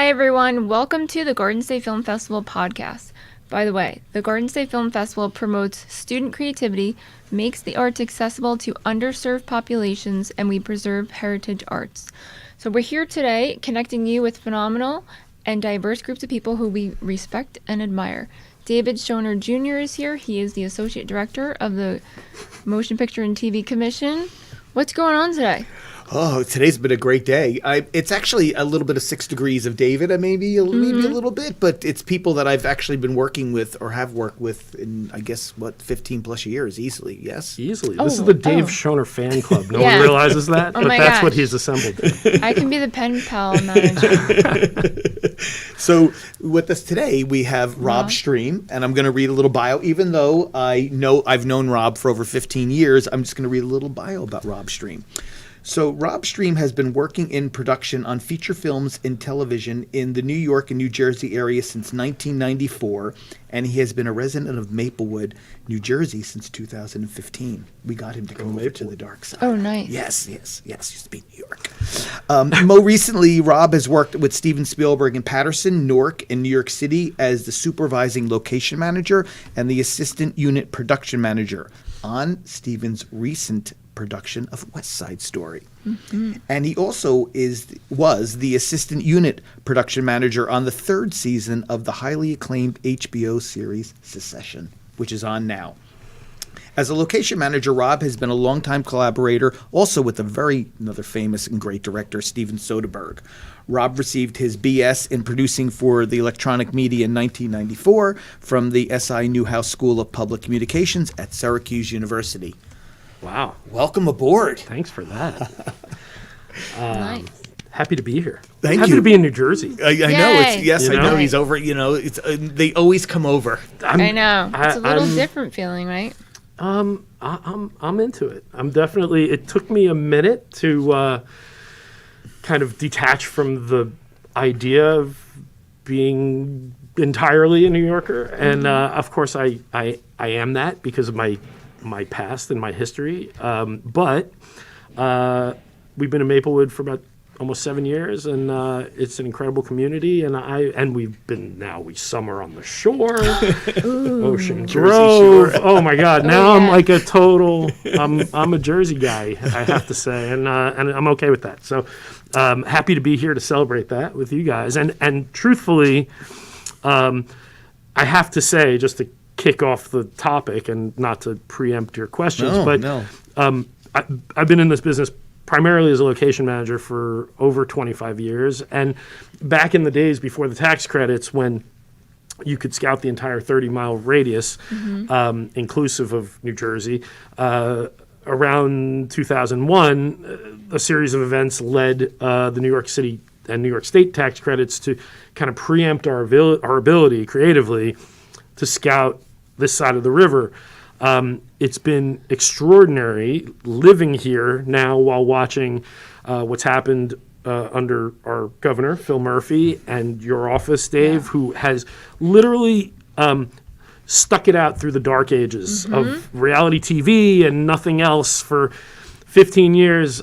Hi, everyone. Welcome to the Garden State Film Festival podcast. By the way, the Garden State Film Festival promotes student creativity, makes the arts accessible to underserved populations, and we preserve heritage arts. So we're here today connecting you with phenomenal and diverse groups of people who we respect and admire. David Schoner Jr. is here. He is the Associate Director of the Motion Picture and TV Commission. What's going on today? Oh, today's been a great day. It's actually a little bit of 6 degrees of David, maybe a little bit, but it's people that I've actually been working with or have worked with in, I guess, 15 plus years, easily, yes? Easily. This is the Dave Schoner fan club. No one realizes that, but that's what he's assembled. I can be the pen pal manager. So with us today, we have Rob Striem, and I'm going to read a little bio. Even though I've known Rob for over 15 years, I'm just going to read a little bio about Rob Striem. So Rob Striem has been working in production on feature films and television in the New York and New Jersey area since 1994, and he has been a resident of Maplewood, New Jersey since 2015. We got him to come over to the dark side. Oh, nice. Yes. Used to be New York. More recently, Rob has worked with Steven Spielberg in Patterson, Newark, and New York City as the supervising location manager and the assistant unit production manager on Steven's recent production of West Side Story. Mm-hmm. And he also was the assistant unit production manager on the 3rd season of the highly acclaimed HBO series Succession, which is on now. As a location manager, Rob has been a longtime collaborator also with another famous and great director, Steven Soderbergh. Rob received his BS in producing for the electronic media in 1994 from the SI Newhouse School of Public Communications at Syracuse University. Wow. Welcome aboard. Thanks for that. Nice. Happy to be here. Happy to be in New Jersey. I know. I know. He's over. They always come over. I know. It's a little different feeling, right? I'm into it. It took me a minute to kind of detach from the idea of being entirely a New Yorker. And of course I am that because of my past and my history. But we've been in Maplewood for about almost 7 years, and it's an incredible community. And we summer on the shore, Ocean Grove. Oh my God! Now I'm like a total. I'm a Jersey guy, I have to say, and I'm okay with that. So happy to be here to celebrate that with you guys. And truthfully, I have to say, just to kick off the topic and not to preempt your questions, I've been in this business primarily as a location manager for over 25 years. And back in the days before the tax credits, when you could scout the entire 30-mile radius, inclusive of New Jersey, around 2001, a series of events led the New York City and New York State tax credits to kind of preempt our ability creatively to scout this side of the river. It's been extraordinary living here now while watching what's happened under our governor, Phil Murphy, and your office, Dave, who has literally stuck it out through the dark ages of reality TV and nothing else for 15 years.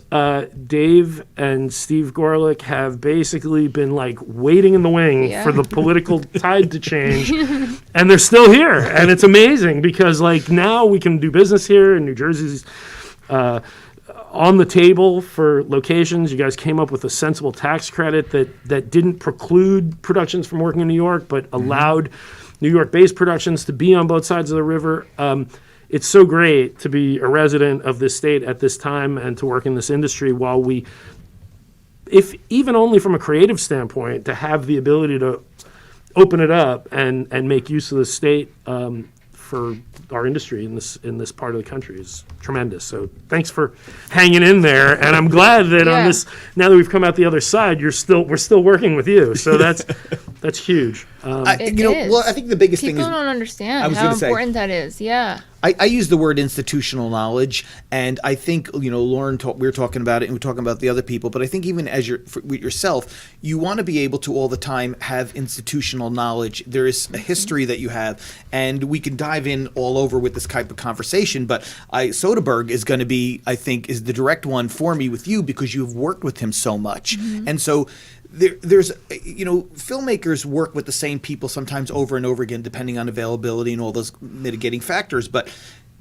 Dave and Steve Gorelick have basically been like waiting in the wing for the political tide to change, and they're still here. And it's amazing because like now we can do business here, and New Jersey's on the table for locations. You guys came up with a sensible tax credit that didn't preclude productions from working in New York, but allowed New York-based productions to be on both sides of the river. It's so great to be a resident of this state at this time and to work in this industry while we, if even only from a creative standpoint, to have the ability to open it up and make use of the state for our industry in this part of the country is tremendous. So thanks for hanging in there, and I'm glad that on this, now that we've come out the other side, we're still working with you. So that's huge. I think the biggest thing is people don't understand how important that is. Yeah. I use the word institutional knowledge, and I think, Lauren, we were talking about it, and we're talking about the other people, but I think even as with yourself, you want to be able to all the time have institutional knowledge. There is a history that you have, and we can dive in all over with this type of conversation, but Soderbergh is going to be, I think, is the direct one for me with you because you've worked with him so much. And so there's filmmakers work with the same people sometimes over and over again, depending on availability and all those mitigating factors. But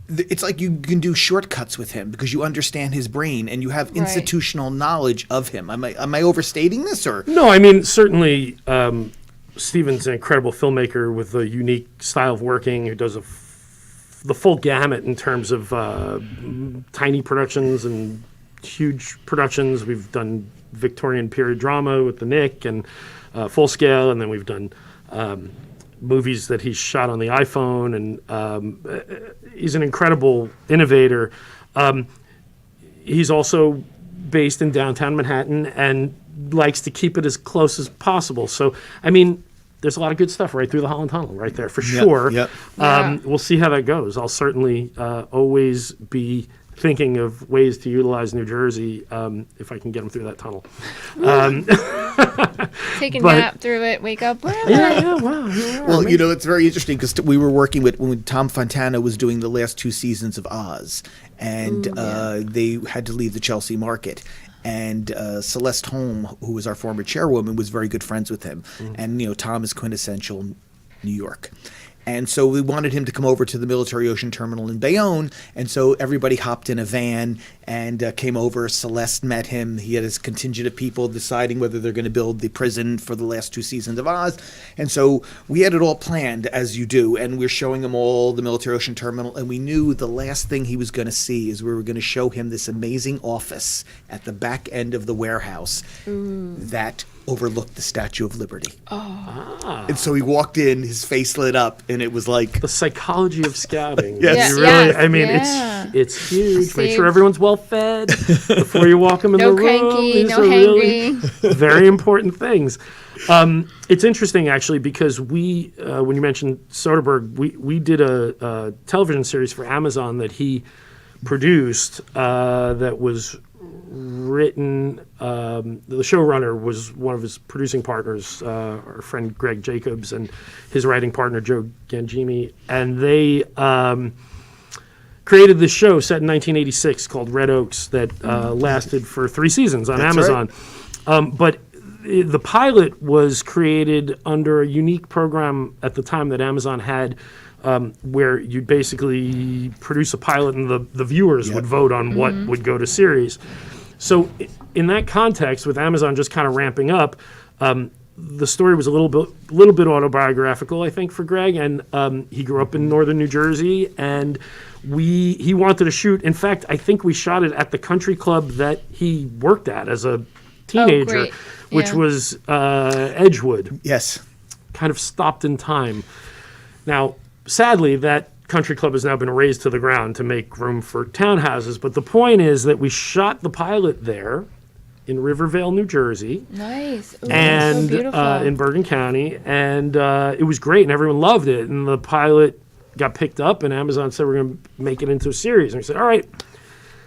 it's like you can do shortcuts with him because you understand his brain and you have institutional knowledge of him. Am I overstating this, or no? I mean, certainly, Steven's an incredible filmmaker with a unique style of working. Who does the full gamut in terms of tiny productions and huge productions. We've done Victorian period drama with the Nick and full scale, and then we've done movies that he's shot on the iPhone, and he's an incredible innovator. He's also based in downtown Manhattan and likes to keep it as close as possible. So, I mean, there's a lot of good stuff right through the Holland Tunnel right there for sure. Yep. We'll see how that goes. I'll certainly always be thinking of ways to utilize New Jersey if I can get them through that tunnel. Take a nap through it, wake up. Wow. Well, it's very interesting because we were working when Tom Fontana was doing the last 2 seasons of Oz, and they had to leave the Chelsea market. And Celeste Holm, who was our former chairwoman, was very good friends with him. And, Tom is quintessential New York. And so we wanted him to come over to the Military Ocean Terminal in Bayonne. And so everybody hopped in a van and came over. Celeste met him. He had his contingent of people deciding whether they're going to build the prison for the last 2 seasons of Oz. And so we had it all planned, as you do. And we're showing him all the Military Ocean Terminal. And we knew the last thing he was going to see is we were going to show him this amazing office at the back end of the warehouse that overlooked the Statue of Liberty. And so he walked in, his face lit up, and it was like the psychology of scouting. Yes. It's huge. Make sure everyone's well fed before you walk them in the room. Cranky, These no are hangry. really very important things. It's interesting actually because we, when you mentioned Soderbergh, we did a television series for Amazon that he produced that was written. The showrunner was one of his producing partners, our friend Greg Jacobs, and his writing partner Joe Gangemi, and they created this show set in 1986 called Red Oaks that lasted for 3 seasons on Amazon. Right. But the pilot was created under a unique program at the time that Amazon had, where you'd basically produce a pilot and the viewers would vote on what would go to series. So in that context, with Amazon just kind of ramping up, the story was a little bit autobiographical, I think, for Greg. And he grew up in northern New Jersey, and he wanted to shoot. In fact, I think we shot it at the country club that he worked at as a teenager, which was Edgewood. Yes. Kind of stopped in time. Now, sadly, that country club has now been razed to the ground to make room for townhouses. But the point is that we shot the pilot there in Rivervale, New Jersey. Nice. Ooh, and so beautiful. In Bergen County. And it was great, and everyone loved it. And the pilot got picked up, and Amazon said, we're going to make it into a series. And we said, all right,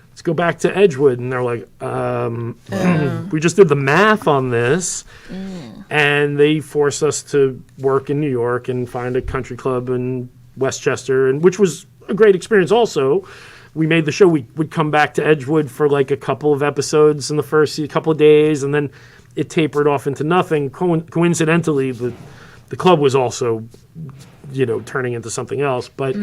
let's go back to Edgewood. And they're like, we just did the math on this. And they forced us to work in New York and find a country club in Westchester, and which was a great experience also. We made the show. We would come back to Edgewood for like a couple of episodes in the first couple of days, and then it tapered off into nothing. Coincidentally, the club was also, turning into something else. But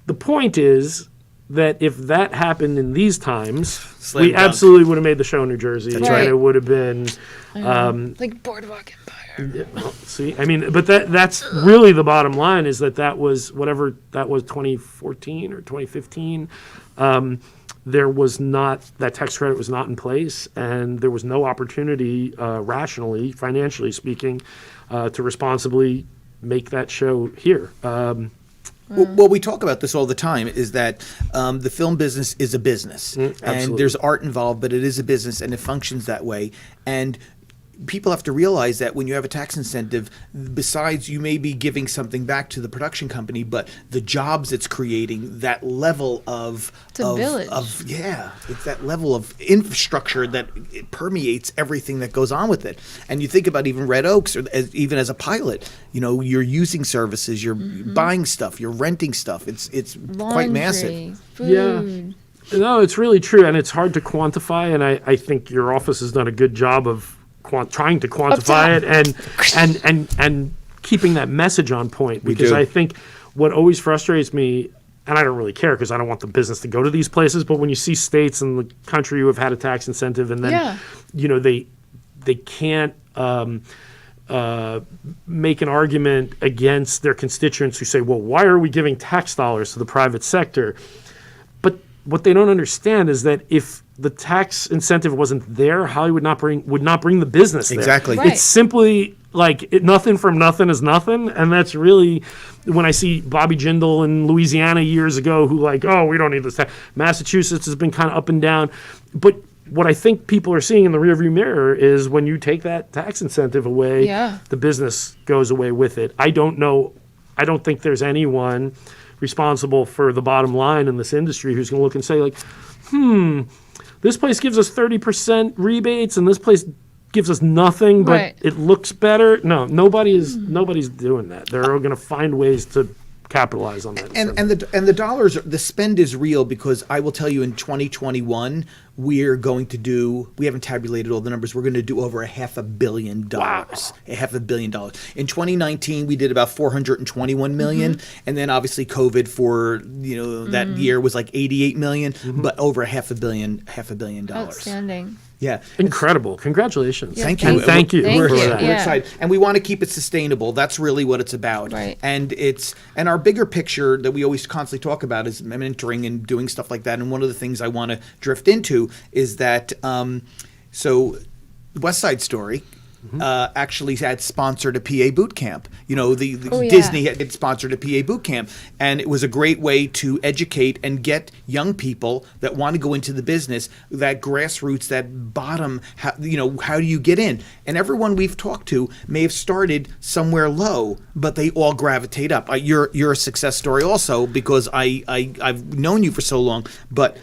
the point is that if that happened in these times, we absolutely would have made the show in New Jersey. That's right. It would have been like Boardwalk Empire. See, I mean, but that's really the bottom line, is that was whatever that was, 2014 or 2015. There was not, that tax credit was not in place, and there was no opportunity, rationally, financially speaking, to responsibly make that show here. Well, we talk about this all the time, is that the film business is a business. And there's art involved, but it is a business, and it functions that way. And people have to realize that when you have a tax incentive, besides you may be giving something back to the production company, but the jobs it's creating, that level of it's a village. It's that level of infrastructure that it permeates everything that goes on with it. And you think about even Red Oaks, or even as a pilot, you're using services, you're buying stuff, you're renting stuff. It's Laundry, quite massive. Food. Yeah. No, it's really true, and it's hard to quantify, and I think your office has done a good job of trying to quantify it and keeping that message on point. Because do. I think what always frustrates me, and I don't really care because I don't want the business to go to these places, but when you see states in the country who have had a tax incentive and then, they can't make an argument against their constituents who say, well, why are we giving tax dollars to the private sector? But what they don't understand is that if the tax incentive wasn't there, Hollywood would not bring the business there. Exactly. Right. It's simply like nothing from nothing is nothing. And that's really when I see Bobby Jindal in Louisiana years ago who like, oh, we don't need this tax. Massachusetts has been kind of up and down. But what I think people are seeing in the rearview mirror is when you take that tax incentive away, the business goes away with it. I don't know. I don't think there's anyone responsible for the bottom line in this industry who's going to look and say like, this place gives us 30% rebates and this place gives us nothing, but it looks better. No, nobody's doing that. They're going to find ways to capitalize on that. And the dollars, the spend is real because I will tell you in 2021 we haven't tabulated all the numbers. We're going to do over $500 million. Wow. $500 million. In 2019 we did about 421 million, and then obviously COVID for that year was like 88 million, but over $500 million. Outstanding. Yeah. Incredible. Congratulations. Thank you. And thank you. Thank for you. that. We're excited, and we want to keep it sustainable. That's really what it's about. Right. And our bigger picture that we always constantly talk about is mentoring and doing stuff like that. And one of the things I want to drift into is that so West Side Story actually had sponsored a PA boot camp. Disney had sponsored a PA boot camp, and it was a great way to educate and get young people that want to go into the business, that grassroots, that bottom. How do you get in? And everyone we've talked to may have started somewhere low, but they all gravitate up. You're a success story also because I've known you for so long, but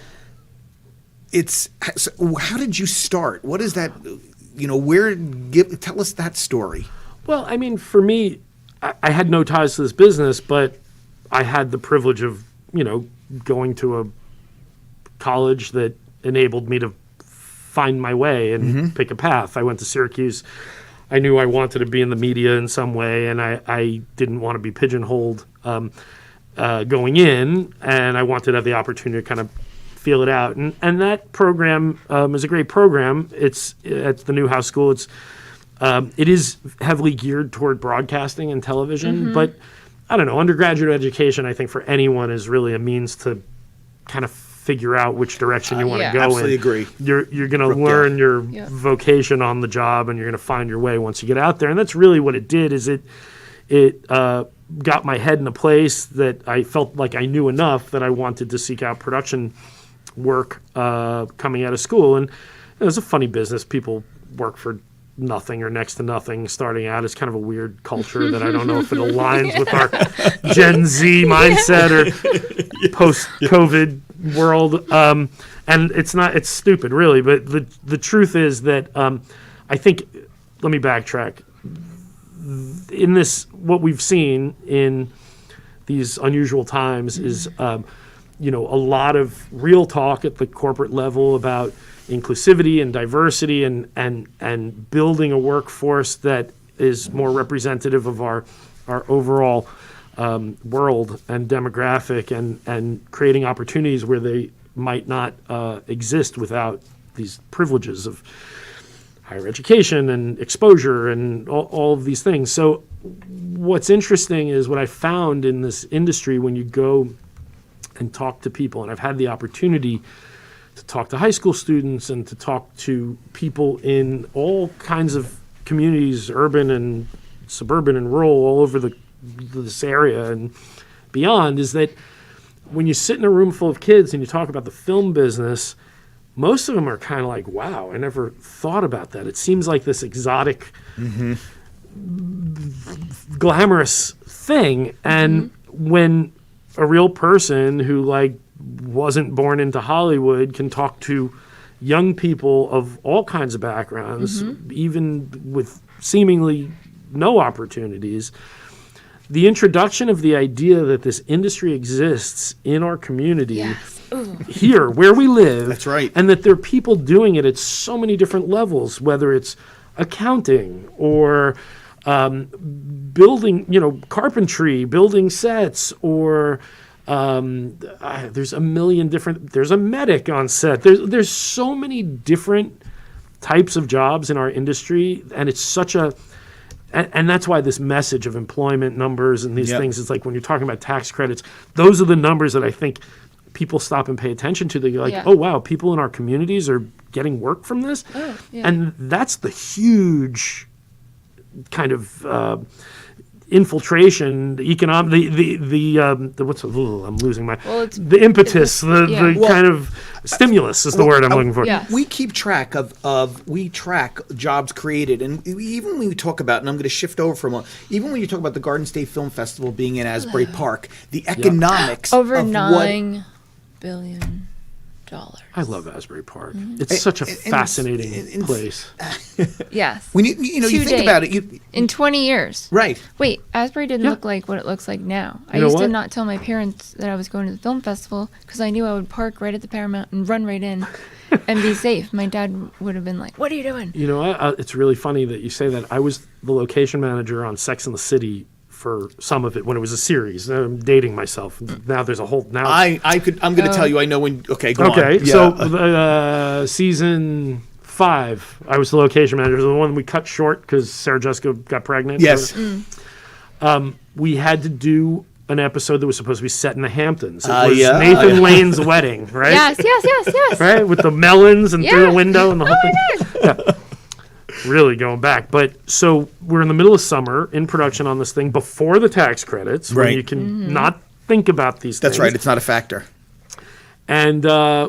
how did you start? What is that? Tell us that story. Well, I mean, for me, I had no ties to this business, but I had the privilege of, going to a college that enabled me to find my way and pick a path. I went to Syracuse. I knew I wanted to be in the media in some way, and I didn't want to be pigeonholed going in, and I wanted to have the opportunity to kind of feel it out. And that program is a great program. It's at the Newhouse School. It is heavily geared toward broadcasting and television, but I don't know, undergraduate education, I think for anyone is really a means to kind of figure out which direction you want to go absolutely in. Agree. You're going to learn your vocation on the job, and you're going to find your way once you get out there. And that's really what it did, is it got my head in a place that I felt like I knew enough that I wanted to seek out production work coming out of school. And it was a funny business. People work for nothing or next to nothing starting out. It's kind of a weird culture that I don't know if it aligns with our Gen Z mindset or post-COVID world. And it's stupid, really. But the truth is that I think, let me backtrack. In this, what we've seen in these unusual times is a lot of real talk at the corporate level about inclusivity and diversity and building a workforce that is more representative of our overall world and demographic, and creating opportunities where they might not exist without these privileges of higher education and exposure and all of these things. So what's interesting is what I found in this industry when you go and talk to people, and I've had the opportunity to talk to high school students and to talk to people in all kinds of communities, urban and suburban and rural, all over this area and beyond, is that when you sit in a room full of kids and you talk about the film business, most of them are kind of like, wow, I never thought about that. It seems like this exotic, glamorous thing. And when a real person who wasn't born into Hollywood can talk to young people of all kinds of backgrounds, even with seemingly no opportunities, the introduction of the idea that this industry exists in our community, here where we live, That's right. and that there are people doing it at so many different levels, whether it's accounting or building, carpentry, building sets, or there's a million different. There's a medic on set. There's so many different types of jobs in our industry, and it's such a. And that's why this message of employment numbers and these things is like when you're talking about tax credits, those are the numbers that I think people stop and pay attention to. They're like, oh, wow, people in our communities are getting work from this. Oh, yeah. And that's the huge kind of infiltration, the economic, I'm losing my, the impetus, the kind of stimulus is the word I'm looking for. Yeah. We keep track we track jobs created, and even when we talk about, and I'm going to shift over for a moment, even when you talk about the Garden State Film Festival being in Asbury Park, the economics over of $9 billion. I love Asbury Park. It's such a fascinating place. Yes. When you think about it, in 20 years. Right. Wait, Asbury didn't look like what it looks like now. I used to not tell my parents that I was going to the film festival because I knew I would park right at the Paramount and run right in and be safe. My dad would have been like, "What are you doing?" It's really funny that you say that. I was the location manager on Sex and the City for some of it when it was a series. I'm dating myself. Now there's a whole now. I'm going to tell you. I know when. Okay, go on. Okay, Yeah. so season 5, I was the location manager. The one we cut short because Sarah Jessica got pregnant. Yes. We had to do an episode that was supposed to be set in the Hamptons. It was Nathan Lane's wedding, right? Yes. Right, with the melons and through the window and the whole Oh thing. Yeah. Really going back. But so we're in the middle of summer in production on this thing before the tax credits, where you can not think about these things. That's right. It's not a factor. And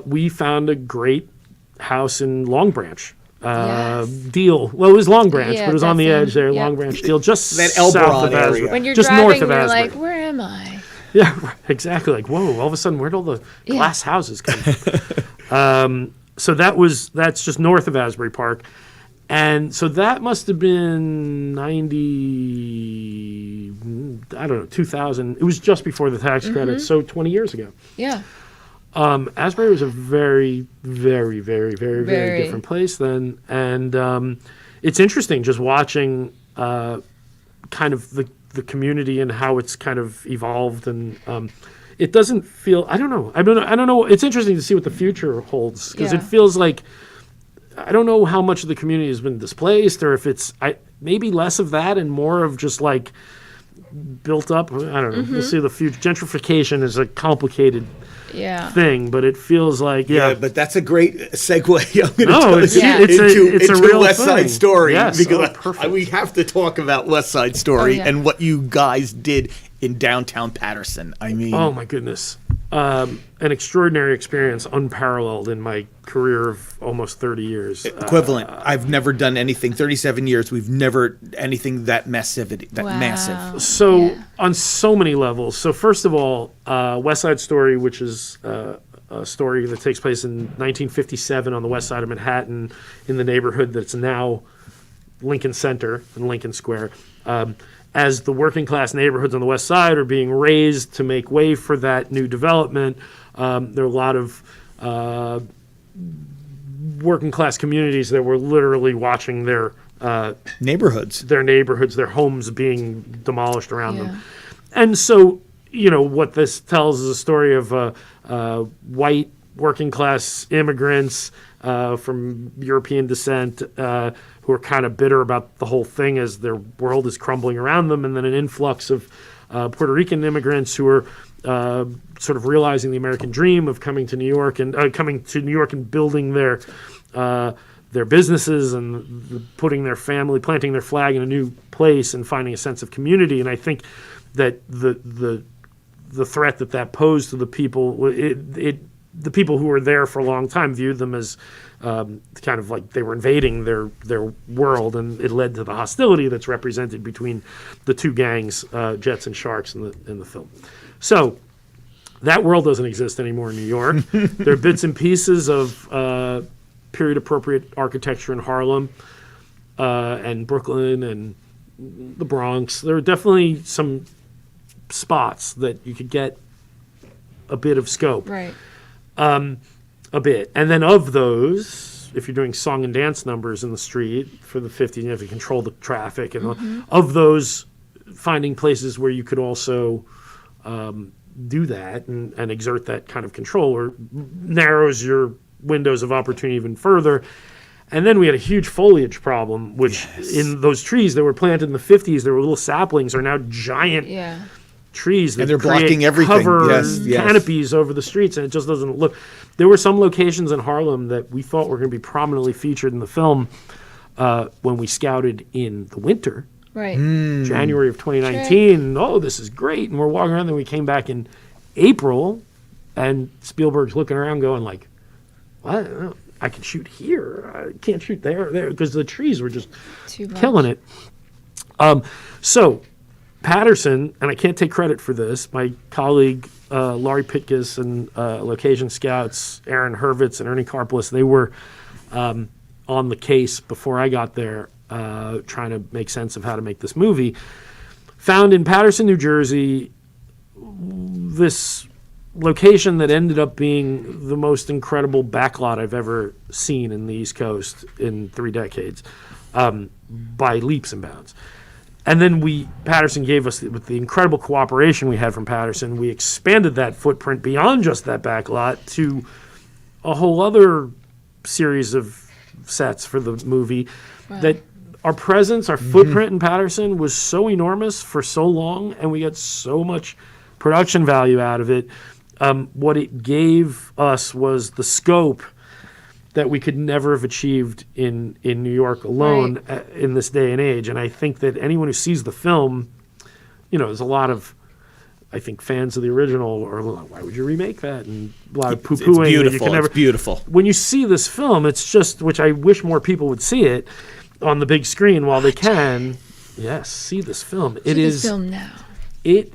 we found a great house in Long Branch. Deal. Well, it was Long Branch, but it was on the edge there. Long Branch Deal, just that south Elberon of Asbury. area. When you're just driving, north of you're Asbury. like, "Where am I?" Yeah, right, exactly. Like, whoa! All of a sudden, where'd all the glass houses come from? So that's just north of Asbury Park. And so that must have been 2000. It was just before the tax credits, so 20 years ago. Yeah. Asbury was a very, very, very, very, very different place then. And it's interesting just watching kind of the community and how it's kind of evolved. And it doesn't feel, I don't know. It's interesting to see what the future holds because it feels like, I don't know how much of the community has been displaced or if it's maybe less of that and more of just like built up. I don't know. We'll see the future. Gentrification is a complicated thing, but it feels like, but that's a great segue. I'm going No, to it's a real West thing. Side Story Yes, because we have to talk about West Side Story and what you guys did in downtown Patterson. I mean, oh my goodness. An extraordinary experience, unparalleled in my career of almost 30 years. Equivalent. I've never done anything. 37 years. We've never anything that massive. Massive. So on so many levels. So first of all, West Side Story, which is a story that takes place in 1957 on the west side of Manhattan, in the neighborhood that's now Lincoln Center and Lincoln Square. As the working class neighborhoods on the west side are being raised to make way for that new development, there are a lot of working class communities that were literally watching their neighborhoods, their homes being demolished around them. And so, what this tells is a story of white working class immigrants from European descent who are kind of bitter about the whole thing as their world is crumbling around them, and then an influx of Puerto Rican immigrants who are sort of realizing the American dream of coming to New York and building their businesses and planting their flag in a new place and finding a sense of community. And I think that the threat that posed to the people, the people who were there for a long time viewed them as kind of like they were invading their world, and it led to the hostility that's represented between the two gangs, Jets and Sharks, in the film. So that world doesn't exist anymore in New York. There are bits and pieces of period-appropriate architecture in Harlem and Brooklyn and the Bronx. There are definitely some spots that you could get a bit of scope. Right. A bit. And then of those, if you're doing song and dance numbers in the street for the 50s, you have to control the traffic. And of those, finding places where you could also do that and exert that kind of control or narrows your windows of opportunity even further. And then we had a huge foliage problem, which in those trees that were planted in the 50s, there were little saplings, are now giant trees that And they're create blocking everything. cover Yes, yes. canopies over the streets, and it just doesn't look. There were some locations in Harlem that we thought were going to be prominently featured in the film when we scouted in the winter. Right. January of 2019. Oh, this is great. And we're walking around. Then we came back in April, and Spielberg's looking around going like, what? I can shoot here. I can't shoot there, because the trees were just Too much. killing it. So Patterson, and I can't take credit for this, my colleague Laurie Pitkus and location scouts Aaron Hurwitz and Ernie Karplis, they were on the case before I got there, trying to make sense of how to make this movie. Found in Paterson, New Jersey, this location that ended up being the most incredible backlot I've ever seen in the East Coast in 3 decades, by leaps and bounds. And then Patterson gave us, with the incredible cooperation we had from Patterson, we expanded that footprint beyond just that backlot to a whole other series of sets for the movie. Wow. That our presence, our footprint in Patterson was so enormous for so long, and we got so much production value out of it. What it gave us was the scope that we could never have achieved in New York alone in this day and age. And I think that anyone who sees the film, there's a lot of, I think, fans of the original, or why would you remake that? And a lot of poo-pooing. It's beautiful. You can never, It's beautiful. When you see this film, it's just, which I wish more people would see it on the big screen while they can. Yes, see this film. See this film now. It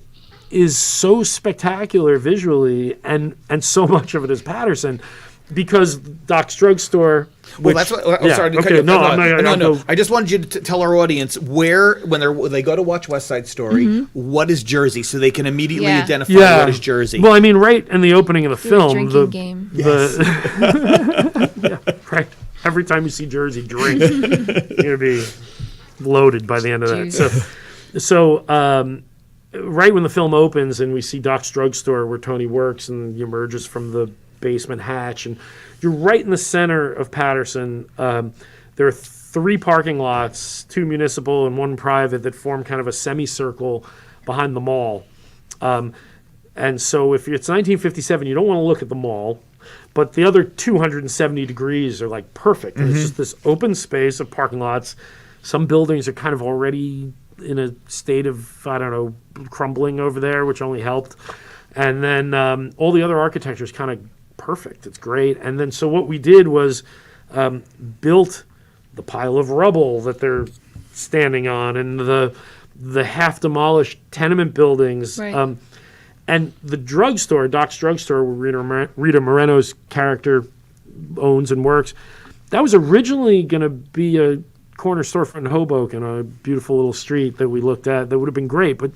is so spectacular visually, and so much of it is Patterson, because Doc's Drugstore. Well, that's what. Oh, sorry. To cut you off. No, I'm not. No. I just wanted you to tell our audience where, when they go to watch West Side Story, what is Jersey, so they can immediately identify what is Jersey. Well, I mean, right in the opening of the film, drinking game. Yeah, right. Every time you see Jersey, drink. You're gonna be loaded by the end of that. So, right when the film opens and we see Doc's Drugstore where Tony works, and he emerges from the basement hatch, and you're right in the center of Patterson. There are 3 parking lots, 2 municipal and 1 private, that form kind of a semicircle behind the mall. And so if it's 1957, you don't want to look at the mall, but the other 270 degrees are like perfect. And it's just this open space of parking lots. Some buildings are kind of already in a state of, I don't know, crumbling over there, which only helped. And then all the other architecture is kind of perfect. It's great. And then so what we did was built the pile of rubble that they're standing on, and the half demolished tenement buildings. Right. And the drugstore, Doc's Drugstore, where Rita Moreno's character owns and works, that was originally going to be a corner storefront in Hoboken on a beautiful little street that we looked at. That would have been great. But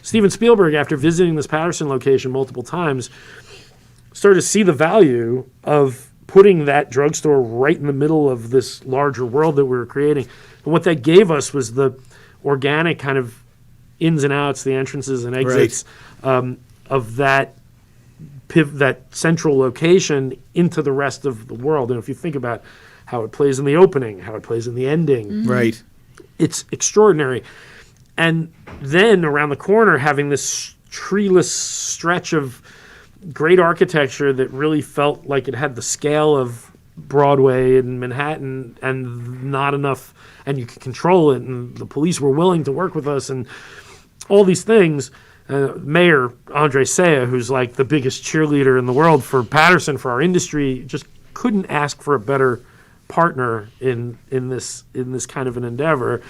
Steven Spielberg, after visiting this Patterson location multiple times, started to see the value of putting that drugstore right in the middle of this larger world that we were creating. And what that gave us was the organic kind of ins and outs, the entrances and exits of that central location into the rest of the world. And if you think about how it plays in the opening, how it plays in the ending, Right. it's extraordinary. And then around the corner, having this treeless stretch of great architecture that really felt like it had the scale of Broadway and Manhattan, and not enough, and you could control it, and the police were willing to work with us, and all these things. Mayor Andre Saya, who's like the biggest cheerleader in the world for Patterson, for our industry, just couldn't ask for a better partner in this kind of an endeavor.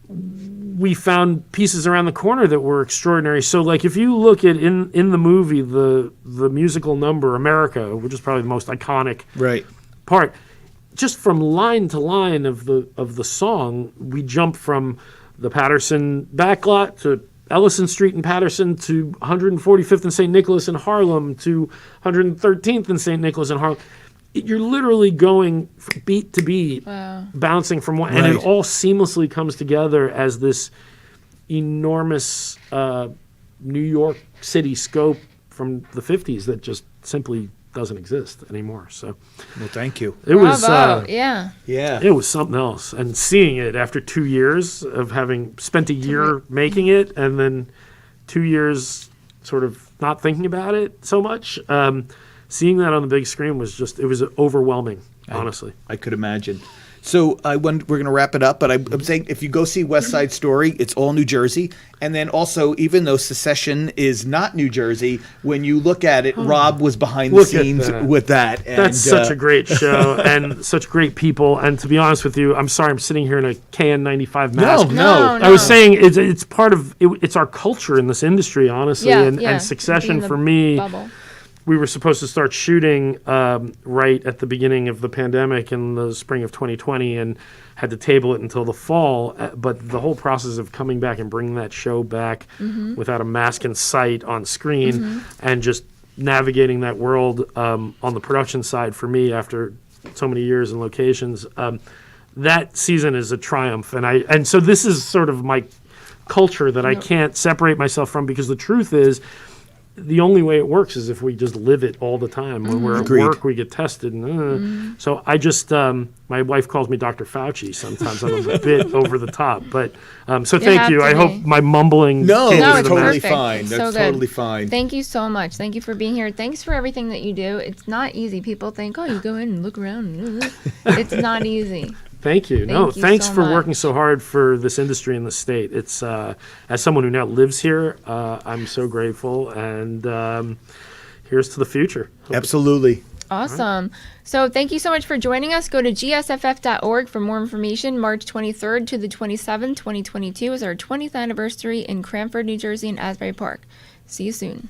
We found pieces around the corner that were extraordinary. So, like, if you look at in the movie the musical number America, which is probably the most iconic part, just from line to line of the song, we jump from the Patterson backlot to Ellison Street in Patterson to 145th and St. Nicholas in Harlem to 113th and St. Nicholas in Harlem. you're literally going from beat to beat, bouncing from one, and Right. it all seamlessly comes together as this enormous New York City scope from the 50s that just simply doesn't exist anymore. So Well, thank you. it was Bravo. Yeah. Yeah. it was something else, and seeing it after 2 years of having spent a year making it and then 2 years sort of not thinking about it so much, seeing that on the big screen was just, it was overwhelming, honestly. I could imagine. So we're going to wrap it up, but I'm saying if you go see West Side Story, it's all New Jersey. And then also, even though Secession is not New Jersey, when you look at it, Rob was behind the Look at scenes that. with that. And, That's such a great show and such great people. And to be honest with you, I'm sorry I'm sitting here in a KN95 mask. No. I was saying it's part of it, it's our culture in this industry, honestly. Yeah, and, yeah. and Succession Being the for me, bubble. we were supposed to start shooting right at the beginning of the pandemic in the spring of 2020 and had to table it until the fall. But the whole process of coming back and bringing that show back without a mask in sight on screen and just navigating that world on the production side for me after so many years in locations, that season is a triumph. And so this is sort of my culture that I can't separate myself from, because the truth is, the only way it works is if we just live it all the time. When we're Agreed. at work, we get tested. And, so I just, my wife calls me Dr. Fauci sometimes. I'm a bit over the top. But so thank have you. to I be. hope my mumbling No, came No, through it's the totally mask. perfect. fine. It's That's so good. totally fine. Thank you so much. Thank you for being here. Thanks for everything that you do. It's not easy. People think, oh, you go in and look around. It's not easy. Thank you. No, Thank you thanks so for working much. so hard for this industry in the state. It's as someone who now lives here, I'm so grateful. And here's to the future. Absolutely. Awesome. So thank you so much for joining us. Go to gsff.org for more information. March 23rd to the 27th, 2022 is our 20th anniversary in Cranford, New Jersey and Asbury Park. See you soon.